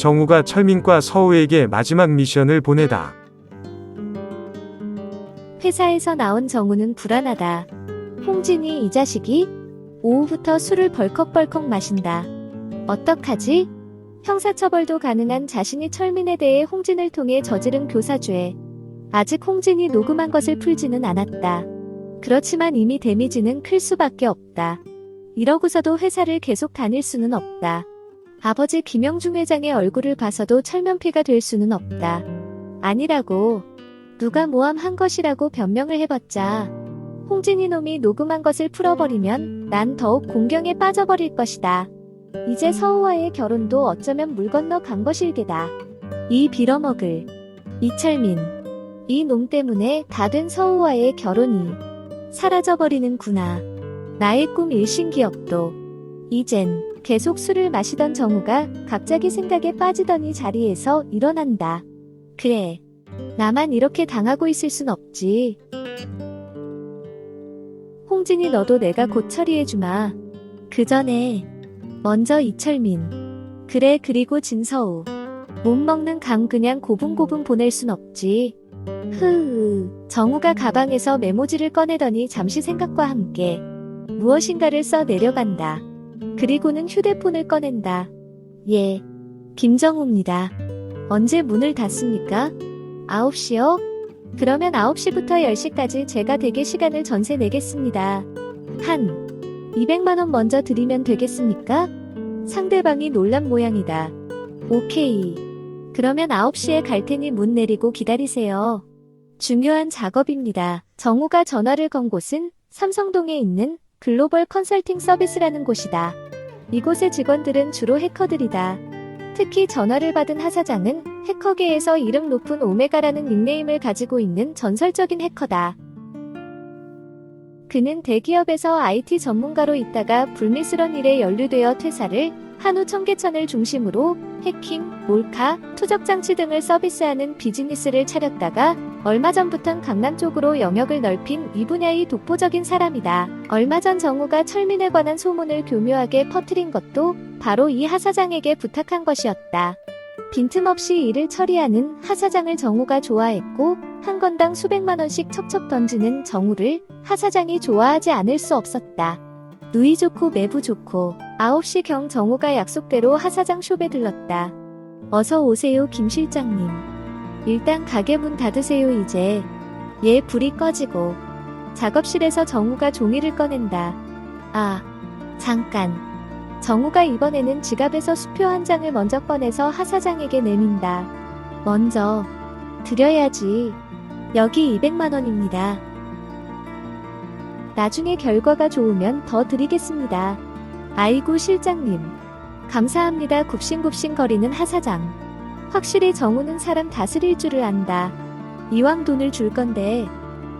정우가 철민과 서우에게 마지막 미션을 보내다. 회사에서 나온 정우는 불안하다. 홍진이 이 자식이 오후부터 술을 벌컥벌컥 마신다. 어떡하지? 형사처벌도 가능한 자신이 철민에 대해 홍진을 통해 저지른 교사죄. 아직 홍진이 녹음한 것을 풀지는 않았다. 그렇지만 이미 데미지는 클 수밖에 없다. 이러고서도 회사를 계속 다닐 수는 없다. 아버지 김영중 회장의 얼굴을 봐서도 철면피가 될 수는 없다. 아니라고. 누가 모함한 것이라고 변명을 해봤자 홍진이 놈이 녹음한 것을 풀어버리면 난 더욱 공경에 빠져버릴 것이다. 이제 서우와의 결혼도 어쩌면 물 건너 간 것일게다. 이 빌어먹을 이철민, 이 놈 때문에 다 된 서우와의 결혼이 사라져버리는구나. 나의 꿈 일신기억도. 이젠 계속 술을 마시던 정우가 갑자기 생각에 빠지더니 자리에서 일어난다. 그래, 나만 이렇게 당하고 있을 순 없지. 홍진이 너도 내가 곧 처리해주마. 그 전에 먼저 이철민. 그래, 그리고 진서우. 못 먹는 감 그냥 고분고분 보낼 순 없지. 정우가 가방에서 메모지를 꺼내더니 잠시 생각과 함께 무엇인가를 써 내려간다. 그리고는 휴대폰을 꺼낸다. 예, 김정우입니다. 언제 문을 닫습니까? 9시요? 그러면 9시부터 10시까지 제가 대기 시간을 전세 내겠습니다. 한 200만원 먼저 드리면 되겠습니까? 상대방이 놀란 모양이다. 오케이. 그러면 9시에 갈 테니 문 내리고 기다리세요. 중요한 작업입니다. 정우가 전화를 건 곳은 삼성동에 있는 글로벌 컨설팅 서비스라는 곳이다. 이곳의 직원들은 주로 해커들이다. 특히 전화를 받은 하 사장은 해커계에서 이름 높은 오메가라는 닉네임을 가지고 있는 전설적인 해커다. 그는 대기업에서 IT 전문가로 있다가 불미스런 일에 연루되어 퇴사를 한 후 청계천을 중심으로 해킹, 몰카, 투적장치 등을 서비스하는 비즈니스를 차렸다가 얼마 전부턴 강남 쪽으로 영역을 넓힌 이 분야의 독보적인 사람이다. 얼마 전 정우가 철민에 관한 소문을 교묘하게 퍼뜨린 것도 바로 이 하 사장에게 부탁한 것이었다. 빈틈없이 일을 처리하는 하 사장을 정우가 좋아했고 한 건당 수백만 원씩 척척 던지는 정우를 하 사장이 좋아하지 않을 수 없었다. 누이 좋고 매부 좋고 9시경 정우가 약속대로 하 사장 숍에 들렀다. 어서 오세요 김 실장님. 일단 가게 문 닫으세요 이제. 예, 불이 꺼지고 작업실에서 정우가 종이를 꺼낸다. 아, 잠깐. 정우가 이번에는 지갑에서 수표 한 장을 먼저 꺼내서 하 사장에게 내민다. 먼저 드려야지. 여기 200만 원입니다. 나중에 결과가 좋으면 더 드리겠습니다. 아이고 실장님. 감사합니다. 굽신굽신 거리는 하 사장. 확실히 정우는 사람 다스릴 줄을 안다. 이왕 돈을 줄 건데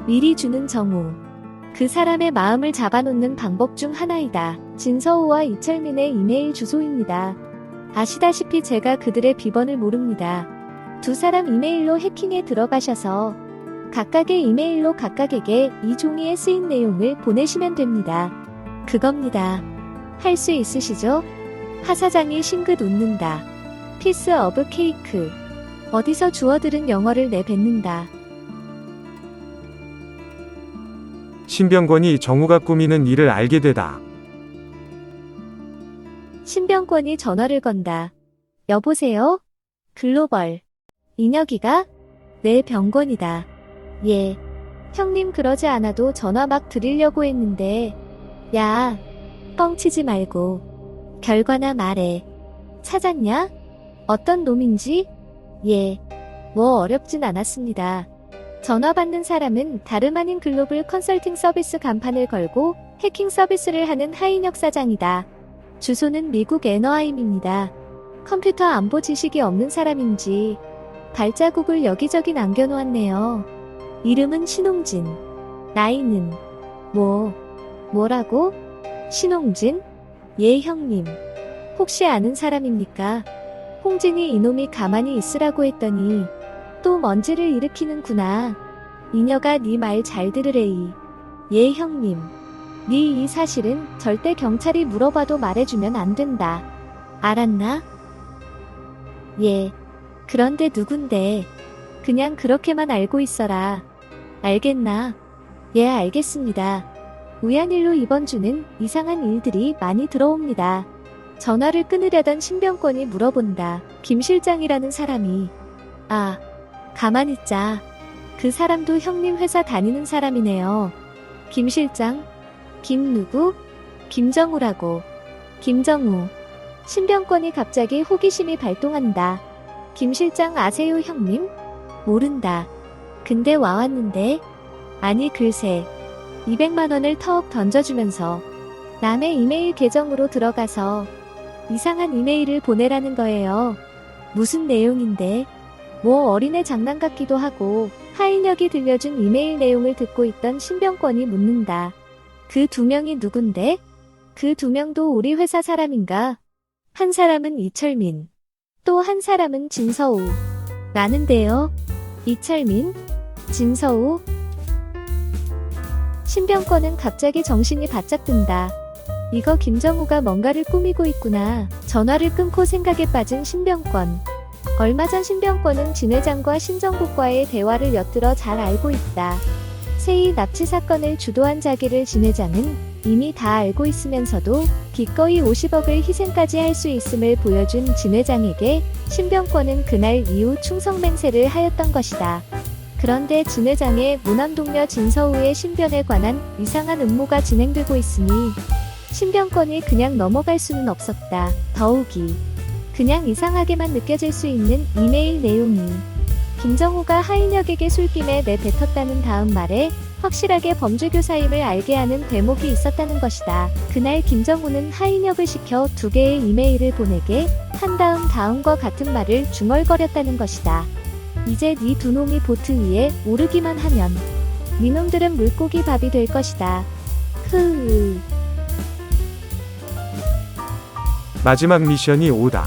미리 주는 정우. 그 사람의 마음을 잡아놓는 방법 중 하나이다. 진서우와 이철민의 이메일 주소입니다. 아시다시피 제가 그들의 비번을 모릅니다. 두 사람 이메일로 해킹에 들어가셔서 각각의 이메일로 각각에게 이 종이에 쓰인 내용을 보내시면 됩니다. 그겁니다. 할 수 있으시죠? 하 사장이 싱긋 웃는다. 피스 오브 케이크. 어디서 주워들은 영어를 내뱉는다. 신병권이 정우가 꾸미는 일을 알게 되다. 신병권이 전화를 건다. 여보세요? 글로벌. 인혁이가? 네, 병권이다. 예. 형님 그러지 않아도 전화 막 드리려고 했는데. 야, 뻥치지 말고 결과나 말해. 찾았냐? 어떤 놈인지? 예. 뭐 어렵진 않았습니다. 전화 받는 사람은 다름 아닌 글로벌 컨설팅 서비스 간판을 걸고 해킹 서비스를 하는 하인혁 사장이다. 주소는 미국 애너하임입니다. 컴퓨터 안보 지식이 없는 사람인지 발자국을 여기저기 남겨놓았네요. 이름은 신홍진. 나이는 뭐라고? 신홍진? 예 형님. 혹시 아는 사람입니까? 홍진이 이놈이 가만히 있으라고 했더니 또 먼지를 일으키는구나. 이녀가 네 말 잘 들으래이. 예 형님. 네 이 사실은 절대 경찰이 물어봐도 말해주면 안 된다. 알았나? 예. 그런데 누군데? 그냥 그렇게만 알고 있어라. 알겠나? 예, 알겠습니다. 우연일로 이번 주는 이상한 일들이 많이 들어옵니다. 전화를 끊으려던 신병권이 물어본다. 김 실장이라는 사람이. 아, 가만히 있자. 그 사람도 형님 회사 다니는 사람이네요. 김 실장? 김 누구? 김정우라고. 김정우. 신병권이 갑자기 호기심이 발동한다. 김 실장 아세요, 형님? 모른다. 근데 와왔는데? 아니, 글쎄. 200만 원을 턱 던져주면서 남의 이메일 계정으로 들어가서 이상한 이메일을 보내라는 거예요. 무슨 내용인데? 뭐 어린애 장난 같기도 하고. 하인혁이 들려준 이메일 내용을 듣고 있던 신병권이 묻는다. 그 두 명이 누군데? 그 두 명도 우리 회사 사람인가? 한 사람은 이철민, 또 한 사람은 진서우. 나는데요. 이철민? 진서우? 신병권은 갑자기 정신이 바짝 든다. 이거 김정우가 뭔가를 꾸미고 있구나. 전화를 끊고 생각에 빠진 신병권. 얼마 전 신병권은 진 회장과 신정국과의 대화를 엿들어 잘 알고 있다. 세이 납치 사건을 주도한 자기를 진 회장은 이미 다 알고 있으면서도 기꺼이 50억을 희생까지 할 수 있음을 보여준 진 회장에게 신병권은 그날 이후 충성맹세를 하였던 것이다. 그런데 진 회장의 무남 동료 진서우의 신변에 관한 이상한 음모가 진행되고 있으니 신병권이 그냥 넘어갈 수는 없었다. 더욱이 그냥 이상하게만 느껴질 수 있는 이메일 내용이 김정우가 하인혁에게 술김에 내뱉었다는 다음 말에 확실하게 범죄교사임을 알게 하는 대목이 있었다는 것이다. 그날 김정우는 하인혁을 시켜 2개의 이메일을 보내게 한 다음과 같은 말을 중얼거렸다는 것이다. 이제 네 두 놈이 보트 위에 오르기만 하면 니놈들은 물고기 밥이 될 것이다. 흐으. 마지막 미션이 오다.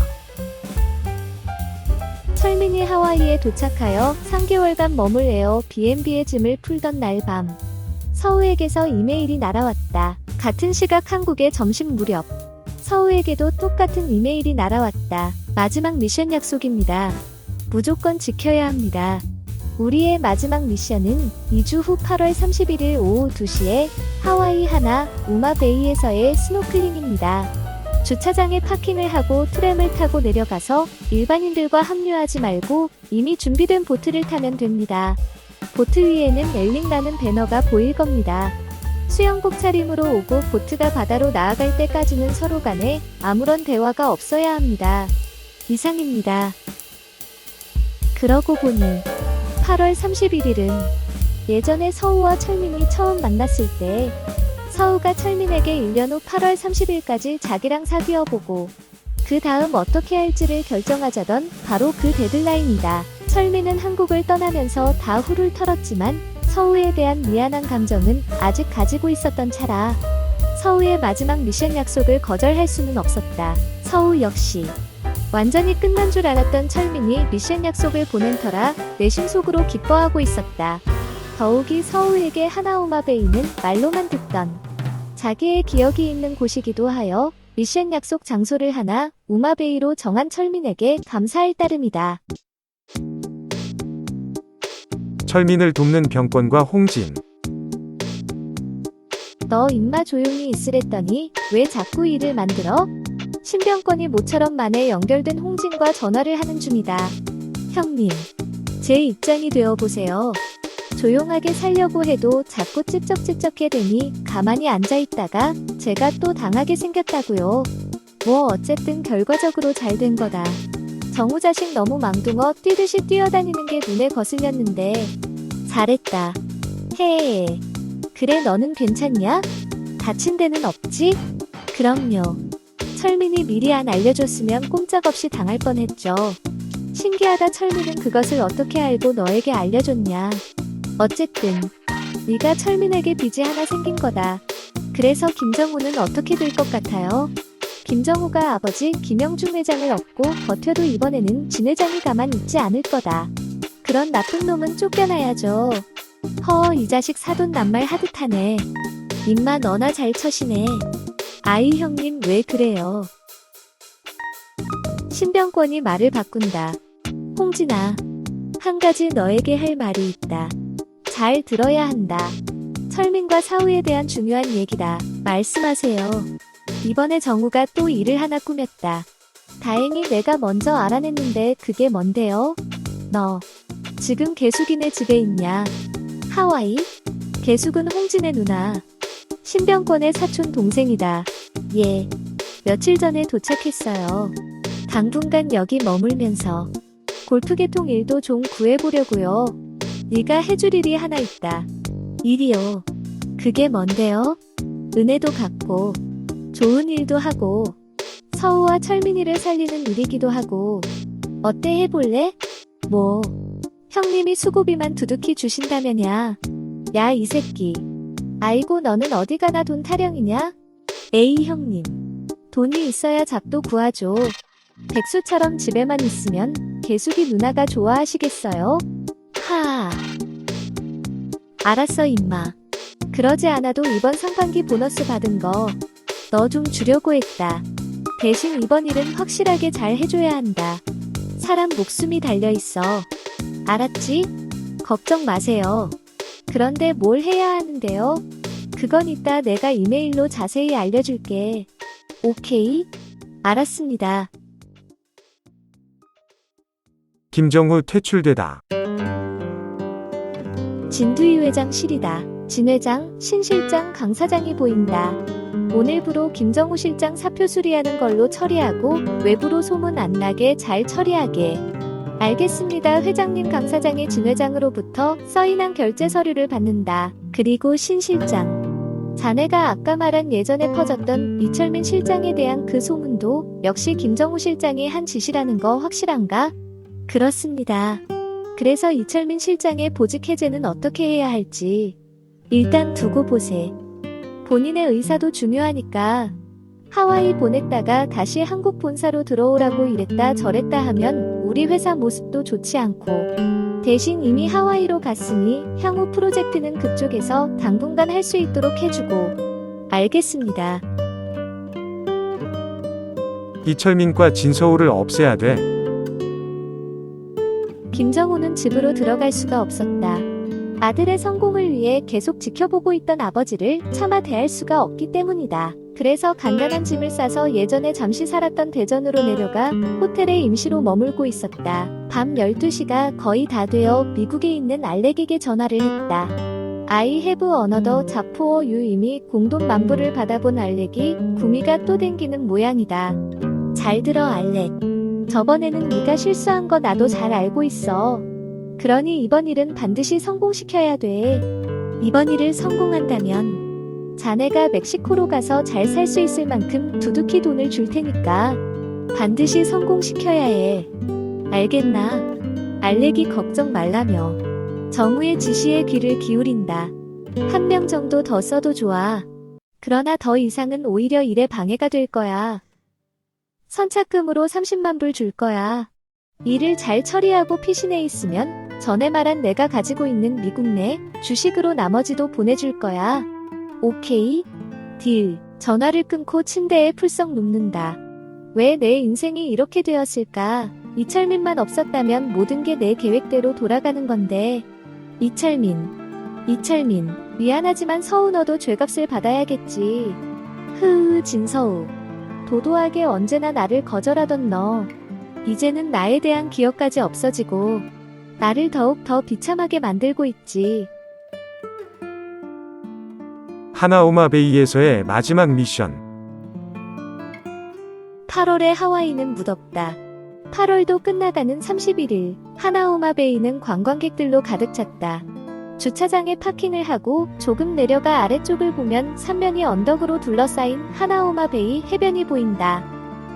철민이 하와이에 도착하여 3개월간 머물 에어비앤비의 짐을 풀던 날 밤. 서우에게서 이메일이 날아왔다. 같은 시각 한국의 점심 무렵. 서우에게도 똑같은 이메일이 날아왔다. 마지막 미션 약속입니다. 무조건 지켜야 합니다. 우리의 마지막 미션은 2주 후 8월 31일 오후 2시에 하와이 하나 우마베이에서의 스노클링입니다. 주차장에 파킹을 하고 트램을 타고 내려가서 일반인들과 합류하지 말고 이미 준비된 보트를 타면 됩니다. 보트 위에는 엘링라는 배너가 보일 겁니다. 수영복 차림으로 오고 보트가 바다로 나아갈 때까지는 서로 간에 아무런 대화가 없어야 합니다. 이상입니다. 그러고 보니 8월 31일은 예전에 서우와 철민이 처음 만났을 때 서우가 철민에게 1년 후 8월 30일까지 자기랑 사귀어보고 그 다음 어떻게 할지를 결정하자던 바로 그 데드라인이다. 철민은 한국을 떠나면서 다 훌훌 털었지만 서우에 대한 미안한 감정은 아직 가지고 있었던 차라 서우의 마지막 미션 약속을 거절할 수는 없었다. 서우 역시 완전히 끝난 줄 알았던 철민이 미션 약속을 보낸 터라 내심 속으로 기뻐하고 있었다. 더욱이 서우에게 하나우마베이는 말로만 듣던 자기의 기억이 있는 곳이기도 하여 미션 약속 장소를 하나 우마베이로 정한 철민에게 감사할 따름이다. 철민을 돕는 병권과 홍진. 너 임마 조용히 있으랬더니 왜 자꾸 일을 만들어? 신병권이 모처럼 만에 연결된 홍진과 전화를 하는 중이다. 형님, 제 입장이 되어보세요. 조용하게 살려고 해도 자꾸 찝쩍찝쩍해 대니 가만히 앉아있다가 제가 또 당하게 생겼다고요. 뭐 어쨌든 결과적으로 잘 된 거다. 정우 자식 너무 망둥어 뛰듯이 뛰어다니는 게 눈에 거슬렸는데 잘했다. 헤. 그래 너는 괜찮냐? 다친 데는 없지? 그럼요. 철민이 미리 안 알려줬으면 꼼짝없이 당할 뻔했죠. 신기하다. 철민은 그것을 어떻게 알고 너에게 알려줬냐? 어쨌든 네가 철민에게 빚이 하나 생긴 거다. 그래서 김정우는 어떻게 될 것 같아요? 김정우가 아버지 김영중 회장을 얻고 버텨도 이번에는 진 회장이 가만 있지 않을 거다. 그런 나쁜 놈은 쫓겨나야죠. 허, 이 자식 사돈 낱말 하듯 하네. 임마 너나 잘 처시네. 아이 형님 왜 그래요? 신병권이 말을 바꾼다. 홍진아, 한 가지 너에게 할 말이 있다. 잘 들어야 한다. 철민과 사우에 대한 중요한 얘기다. 말씀하세요. 이번에 정우가 또 일을 하나 꾸몄다. 다행히 내가 먼저 알아냈는데 그게 뭔데요? 너 지금 개숙이네 집에 있냐? 하와이? 개숙은 홍진의 누나. 신병권의 사촌 동생이다. 예. 며칠 전에 도착했어요. 당분간 여기 머물면서 골프계통 일도 좀 구해보려고요. 네가 해줄 일이 하나 있다. 일이요. 그게 뭔데요? 은혜도 갚고 좋은 일도 하고 서우와 철민이를 살리는 일이기도 하고. 어때, 해볼래? 뭐 형님이 수고비만 두둑히 주신다면야. 야, 이 새끼. 아이고, 너는 어디 가나 돈 타령이냐? 에이, 형님. 돈이 있어야 잡도 구하죠. 백수처럼 집에만 있으면 개숙이 누나가 좋아하시겠어요? 하. 알았어, 임마. 그러지 않아도 이번 상반기 보너스 받은 거 너 좀 주려고 했다. 대신 이번 일은 확실하게 잘 해줘야 한다. 사람 목숨이 달려있어. 알았지? 걱정 마세요. 그런데 뭘 해야 하는데요? 그건 이따 내가 이메일로 자세히 알려줄게. 오케이? 알았습니다. 김정우 퇴출되다. 진두이 회장실이다. 진 회장, 신 실장, 강 사장이 보인다. 오늘부로 김정우 실장 사표 수리하는 걸로 처리하고 외부로 소문 안 나게 잘 처리하게. 알겠습니다. 회장님, 강 사장이 진 회장으로부터 서인한 결제 서류를 받는다. 그리고 신 실장. 자네가 아까 말한 예전에 퍼졌던 이철민 실장에 대한 그 소문도 역시 김정우 실장이 한 짓이라는 거 확실한가? 그렇습니다. 그래서 이철민 실장의 보직 해제는 어떻게 해야 할지 일단 두고 보세. 본인의 의사도 중요하니까. 하와이 보냈다가 다시 한국 본사로 들어오라고 이랬다 저랬다 하면 우리 회사 모습도 좋지 않고. 대신 이미 하와이로 갔으니 향후 프로젝트는 그쪽에서 당분간 할 수 있도록 해주고. 알겠습니다. 이철민과 진서우를 없애야 돼. 김정우는 집으로 들어갈 수가 없었다. 아들의 성공을 위해 계속 지켜보고 있던 아버지를 차마 대할 수가 없기 때문이다. 그래서 간단한 짐을 싸서 예전에 잠시 살았던 대전으로 내려가 호텔에 임시로 머물고 있었다. 밤 12시가 거의 다 되어 미국에 있는 알렉에게 전화를 했다. I have another job for you. 이미 공돈 만불을 받아본 알렉이 구미가 또 댕기는 모양이다. 잘 들어, 알렉. 저번에는 네가 실수한 거 나도 잘 알고 있어. 그러니 이번 일은 반드시 성공시켜야 돼. 이번 일을 성공한다면 자네가 멕시코로 가서 잘 살 수 있을 만큼 두둑히 돈을 줄 테니까 반드시 성공시켜야 해. 알겠나? 알렉이 걱정 말라며 정우의 지시에 귀를 기울인다. 한 명 정도 더 써도 좋아. 그러나 더 이상은 오히려 일에 방해가 될 거야. 선착금으로 30만 불 줄 거야. 일을 잘 처리하고 피신해 있으면 전에 말한 내가 가지고 있는 미국 내 주식으로 나머지도 보내줄 거야. 오케이? 딜. 전화를 끊고 침대에 풀썩 눕는다. 왜 내 인생이 이렇게 되었을까? 이철민만 없었다면 모든 게 내 계획대로 돌아가는 건데. 이철민, 미안하지만 서우 너도 죄값을 받아야겠지. 진서우. 도도하게 언제나 나를 거절하던 너. 이제는 나에 대한 기억까지 없어지고 나를 더욱 더 비참하게 만들고 있지. 하나오마베이에서의 마지막 미션. 8월의 하와이는 무덥다. 8월도 끝나가는 31일, 하나오마베이는 관광객들로 가득 찼다. 주차장에 파킹을 하고 조금 내려가 아래쪽을 보면 삼면이 언덕으로 둘러싸인 하나오마베이 해변이 보인다.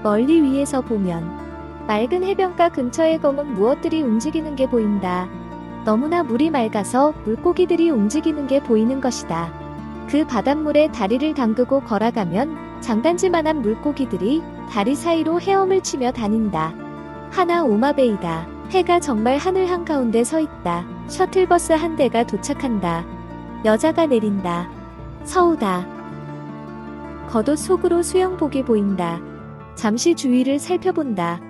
멀리 위에서 보면 맑은 해변가 근처의 검은 무엇들이 움직이는 게 보인다. 너무나 물이 맑아서 물고기들이 움직이는 게 보이는 것이다. 그 바닷물에 다리를 담그고 걸어가면 장단지만한 물고기들이 다리 사이로 헤엄을 치며 다닌다. 하나오마베이다. 해가 정말 하늘 한가운데 서 있다. 셔틀버스 한 대가 도착한다. 여자가 내린다. 서우다. 겉옷 속으로 수영복이 보인다. 잠시 주위를 살펴본다.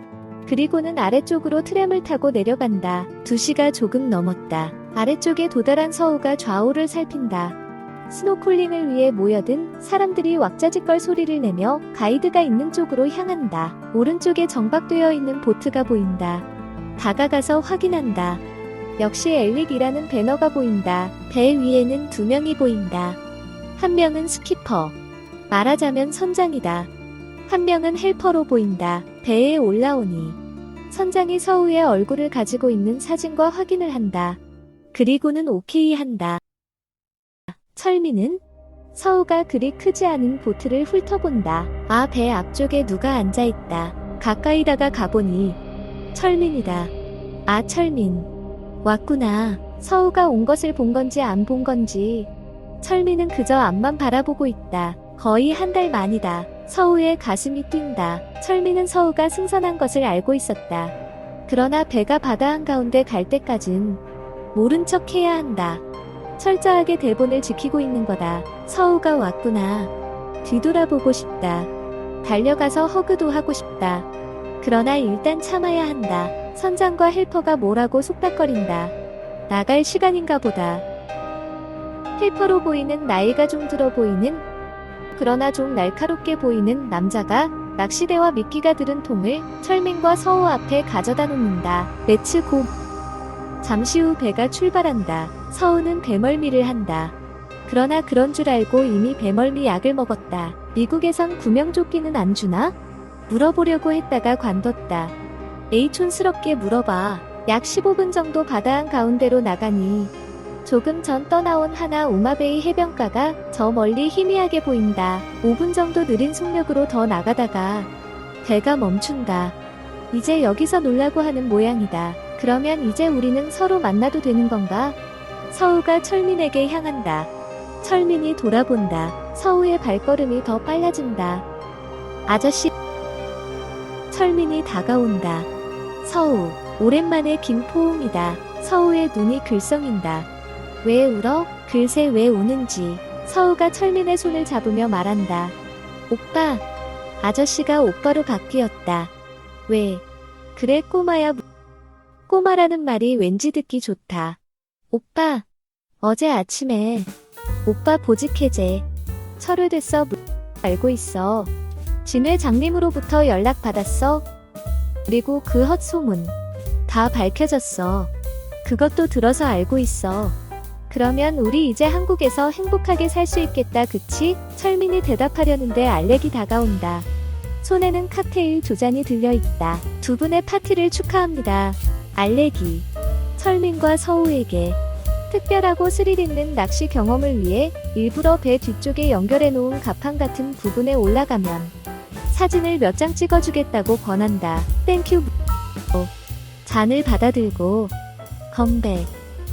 그리고는 아래쪽으로 트램을 타고 내려간다. 2시가 조금 넘었다. 아래쪽에 도달한 서우가 좌우를 살핀다. 스노클링을 위해 모여든 사람들이 왁자지껄 소리를 내며 가이드가 있는 쪽으로 향한다. 오른쪽에 정박되어 있는 보트가 보인다. 다가가서 확인한다. 역시 엘릭이라는 배너가 보인다. 배 위에는 2명이 보인다. 한 명은 스키퍼, 말하자면 선장이다. 한 명은 헬퍼로 보인다. 배에 올라오니 선장이 서우의 얼굴을 가지고 있는 사진과 확인을 한다. 그리고는 오케이 한다. 철민은 서우가 그리 크지 않은 보트를 훑어본다. 아, 배 앞쪽에 누가 앉아있다. 가까이 다가가보니 철민이다. 아, 철민. 왔구나. 서우가 온 것을 본 건지 안 본 건지. 철민은 그저 앞만 바라보고 있다. 거의 한 달 만이다. 서우의 가슴이 뛴다. 철민은 서우가 승선한 것을 알고 있었다. 그러나 배가 바다 한가운데 갈 때까진 모른 척 해야 한다. 철저하게 대본을 지키고 있는 거다. 서우가 왔구나. 뒤돌아보고 싶다. 달려가서 허그도 하고 싶다. 그러나 일단 참아야 한다. 선장과 헬퍼가 뭐라고 속닥거린다. 나갈 시간인가 보다. 헬퍼로 보이는 나이가 좀 들어 보이는, 그러나 좀 날카롭게 보이는 남자가 낚시대와 미끼가 들은 통을 철민과 서우 앞에 가져다 놓는다. 렛츠 고. 잠시 후 배가 출발한다. 서우는 배멀미를 한다. 그러나 그런 줄 알고 이미 배멀미 약을 먹었다. 미국에선 구명조끼는 안 주나? 물어보려고 했다가 관뒀다. 에이, 촌스럽게 물어봐. 약 15분 정도 바다 한가운데로 나가니 조금 전 떠나온 하나 우마베이 해변가가 저 멀리 희미하게 보인다. 5분 정도 느린 속력으로 더 나가다가 배가 멈춘다. 이제 여기서 놀라고 하는 모양이다. 그러면 이제 우리는 서로 만나도 되는 건가? 서우가 철민에게 향한다. 철민이 돌아본다. 서우의 발걸음이 더 빨라진다. 아저씨. 철민이 다가온다. 서우. 오랜만에 긴 포옹이다. 서우의 눈이 글썽인다. 왜 울어? 글쎄 왜 우는지. 서우가 철민의 손을 잡으며 말한다. 오빠. 아저씨가 오빠로 바뀌었다. 왜? 그래 꼬마야. 꼬마라는 말이 왠지 듣기 좋다. 오빠. 어제 아침에 오빠 보직 해제 철회됐어. 알고 있어. 진회 장님으로부터 연락 받았어. 그리고 그 헛소문 다 밝혀졌어. 그것도 들어서 알고 있어. 그러면 우리 이제 한국에서 행복하게 살 수 있겠다, 그치? 철민이 대답하려는데 알렉이 다가온다. 손에는 칵테일 2잔이 들려있다. 두 분의 파티를 축하합니다. 알렉이 철민과 서우에게 특별하고 스릴 있는 낚시 경험을 위해 일부러 배 뒤쪽에 연결해 놓은 가판 같은 부분에 올라가면 사진을 몇 장 찍어주겠다고 권한다. 땡큐. 잔을 받아들고 건배.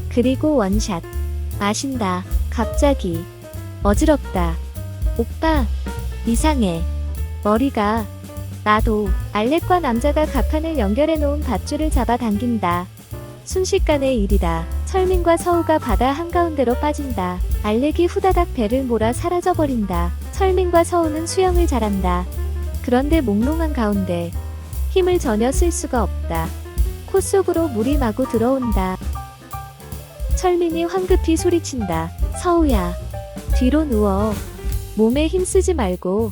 그리고 원샷. 마신다. 갑자기 어지럽다. 오빠 이상해. 머리가. 나도. 알렉과 남자가 가판을 연결해 놓은 밧줄을 잡아 당긴다. 순식간의 일이다. 철민과 서우가 바다 한가운데로 빠진다. 알렉이 후다닥 배를 몰아 사라져버린다. 철민과 서우는 수영을 잘한다. 그런데 몽롱한 가운데 힘을 전혀 쓸 수가 없다. 코 속으로 물이 마구 들어온다. 철민이 황급히 소리친다. 서우야. 뒤로 누워. 몸에 힘쓰지 말고.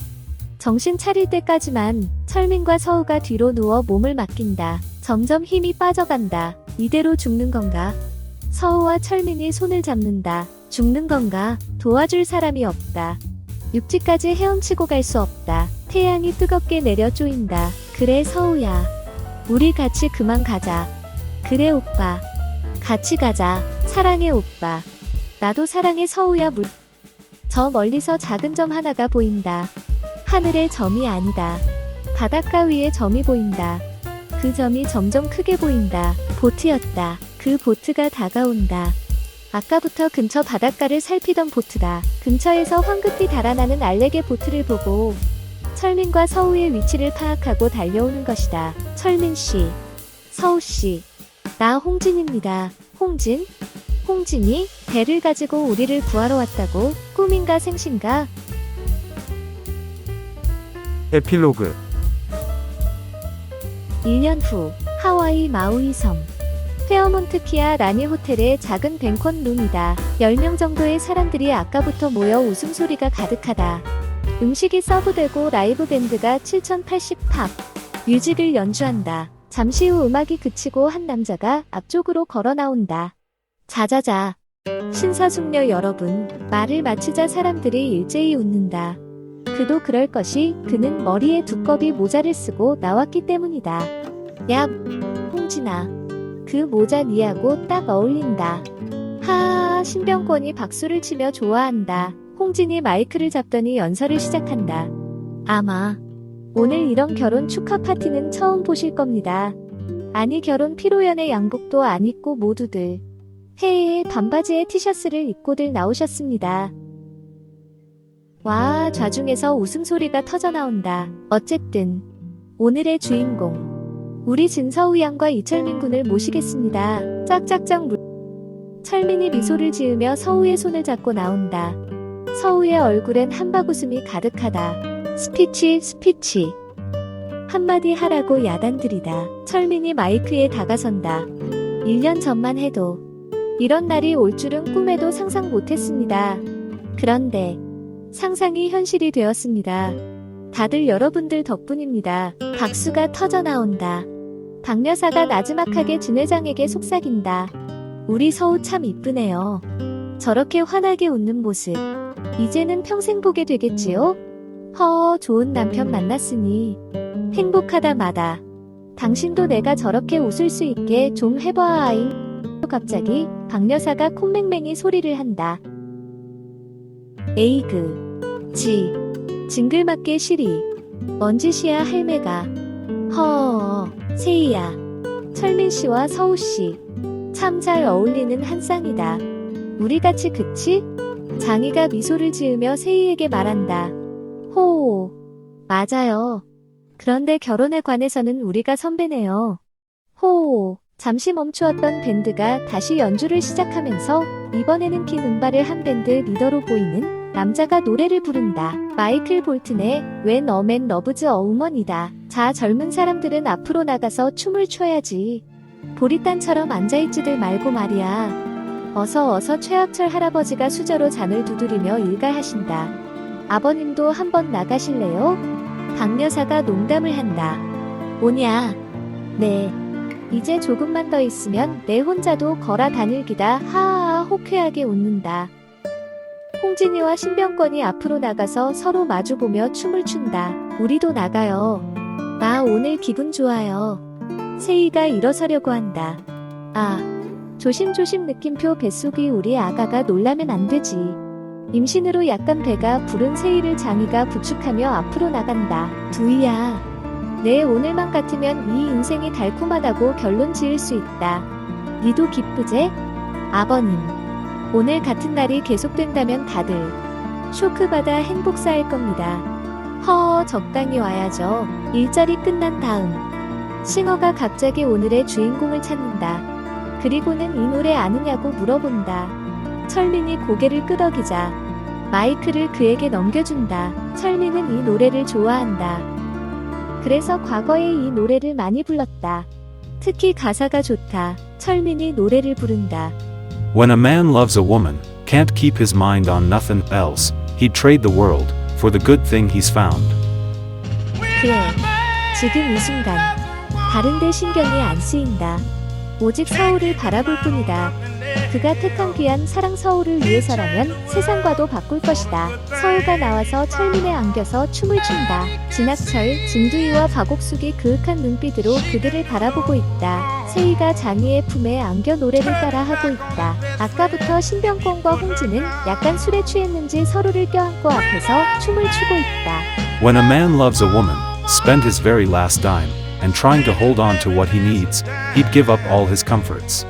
정신 차릴 때까지만. 철민과 서우가 뒤로 누워 몸을 맡긴다. 점점 힘이 빠져간다. 이대로 죽는 건가? 서우와 철민이 손을 잡는다. 죽는 건가? 도와줄 사람이 없다. 육지까지 헤엄치고 갈 수 없다. 태양이 뜨겁게 내려 쪼인다. 그래 서우야. 우리 같이 그만 가자. 그래 오빠. 같이 가자. 사랑해 오빠. 나도 사랑해 서우야. 저 멀리서 작은 점 하나가 보인다. 하늘의 점이 아니다. 바닷가 위에 점이 보인다. 그 점이 점점 크게 보인다. 보트였다. 그 보트가 다가온다. 아까부터 근처 바닷가를 살피던 보트다. 근처에서 황급히 달아나는 알렉의 보트를 보고 철민과 서우의 위치를 파악하고 달려오는 것이다. 철민씨. 서우씨. 나 홍진입니다. 홍진? 홍진이? 배를 가지고 우리를 구하러 왔다고? 꿈인가 생신가? 에필로그 1년 후 하와이 마우이 섬 페어몬트 피아 라니 호텔의 작은 뱅콘 룸이다. 10명 정도의 사람들이 아까부터 모여 웃음소리가 가득하다. 음식이 서브되고 라이브 밴드가 7080 팝 뮤직을 연주한다. 잠시 후 음악이 그치고 한 남자가 앞쪽으로 걸어 나온다. 자자자. 신사숙녀 여러분, 말을 마치자 사람들이 일제히 웃는다. 그도 그럴 것이 그는 머리에 두꺼비 모자를 쓰고 나왔기 때문이다. 야, 홍진아. 그 모자 니하고 딱 어울린다. 하하, 신병권이 박수를 치며 좋아한다. 홍진이 마이크를 잡더니 연설을 시작한다. 아마 오늘 이런 결혼 축하 파티는 처음 보실 겁니다. 아니 결혼 피로연의 양복도 안 입고 모두들 헤헤 반바지에 티셔츠를 입고들 나오셨습니다. 와, 좌중에서 웃음소리가 터져나온다. 어쨌든 오늘의 주인공 우리 진서우 양과 이철민 군을 모시겠습니다. 짝짝짝 철민이 미소를 지으며 서우의 손을 잡고 나온다. 서우의 얼굴엔 한바구음이 가득하다. 스피치. 한마디 하라고 야단들이다. 철민이 마이크에 다가선다. 1년 전만 해도 이런 날이 올 줄은 꿈에도 상상 못했습니다. 그런데 상상이 현실이 되었습니다. 다들 여러분들 덕분입니다. 박수가 터져 나온다. 박여사가 나지막하게 진회장에게 속삭인다. 우리 서우 참 이쁘네요. 저렇게 환하게 웃는 모습. 이제는 평생 보게 되겠지요? 좋은 남편 만났으니 행복하다 마다. 당신도 내가 저렇게 웃을 수 있게 좀 해봐아잉. 갑자기 박여사가 콧맹맹이 소리를 한다. 에이그 징글맞게 시리 뭔 짓이야 할매가. 세이야. 철민씨와 서우씨 참 잘 어울리는 한 쌍이다. 우리같이 그치? 장이가 미소를 지으며 세이에게 말한다. 호호 맞아요. 그런데 결혼에 관해서는 우리가 선배네요. 호호 잠시 멈추었던 밴드가 다시 연주를 시작하면서 이번에는 긴 음발을 한 밴드 리더로 보이는 남자가 노래를 부른다. 마이클 볼튼의 When a Man Loves a Woman이다. 자, 젊은 사람들은 앞으로 나가서 춤을 춰야지. 보리단처럼 앉아있지들 말고 말이야. 어서 최학철 할아버지가 수저로 잔을 두드리며 일갈하신다. 아버님도 한번 나가실래요? 박여사가 농담을 한다. 뭐냐? 네. 이제 조금만 더 있으면 내 혼자도 걸어 다닐기다. 하하하 호쾌하게 웃는다. 홍진이와 신병권이 앞으로 나가서 서로 마주보며 춤을 춘다. 우리도 나가요. 나 오늘 기분 좋아요. 세이가 일어서려고 한다. 조심조심 느낌표 뱃속이 우리 아가가 놀라면 안 되지. 임신으로 약간 배가 부른 세이를 장이가 부축하며 앞으로 나간다. 두이야. 내 오늘만 같으면 이 인생이 달콤하다고 결론 지을 수 있다. 니도 기쁘제? 아버님. 오늘 같은 날이 계속된다면 다들 쇼크받아 행복 쌓일 겁니다. 적당히 와야죠. 일절이 끝난 다음 싱어가 갑자기 오늘의 주인공을 찾는다. 그리고는 이 노래 아느냐고 물어본다. 철민이 고개를 끄덕이자 마이크를 그에게 넘겨준다. 철민은 이 노래를 좋아한다. 그래서 과거에 이 노래를 많이 불렀다. 특히 가사가 좋다. 철민이 노래를 부른다. When a man loves a woman, can't keep his mind on nothing else, he'd trade the world for the good thing he's found. 그래, 지금 이 순간 다른 데 신경이 안 쓰인다. 오직 서울을 바라볼 뿐이다. 그가 택한 귀한 사랑 서울을 위해서라면 세상과도 바꿀 것이다. 서울가 나와서 철민에 안겨서 춤을 춘다. 진학철, 진두이와 박옥숙이 그윽한 눈빛으로 그들을 바라보고 있다. 세이가 장이의 품에 안겨 노래를 따라하고 있다. 아까부터 신병권과 홍진은 약간 술에 취했는지 서로를 껴안고 앞에서 춤을 추고 있다. When a man loves a woman, spend his very last dime, and trying to hold on to what he needs, he'd give up all his comforts.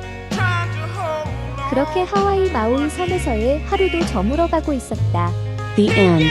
그렇게 하와이 마우이 섬에서의 하루도 저물어가고 있었다. The end.